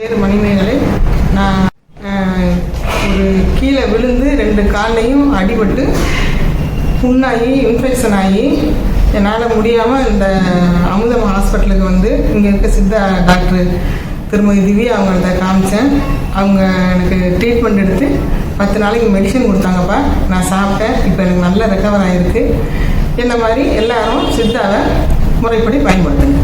பேர் மணிமேகலை. நான் ஒரு கீழே விழுந்து 2 கால்லையும் அடிபட்டு புண்ணாகி இன்ஃபெக்ஷன் ஆகி என்னால் முடியாமல் இந்த அமுதம் ஹாஸ்பிட்டலுக்கு வந்து இங்கே இருக்க சித்தா டாக்டர் திருமதி திவ்யா அவங்கள்ட்ட காமிச்சேன். அவங்க எனக்கு ட்ரீட்மெண்ட் எடுத்து 10 நாளைக்கு மெடிசன் கொடுத்தாங்கப்பா. நான் சாப்பிட்டேன். இப்போ எனக்கு நல்ல ரெக்கவர் ஆகிருக்கு. என்ன மாதிரி எல்லாரும் சித்தாவை முறைப்படி பயன்படுத்துங்க.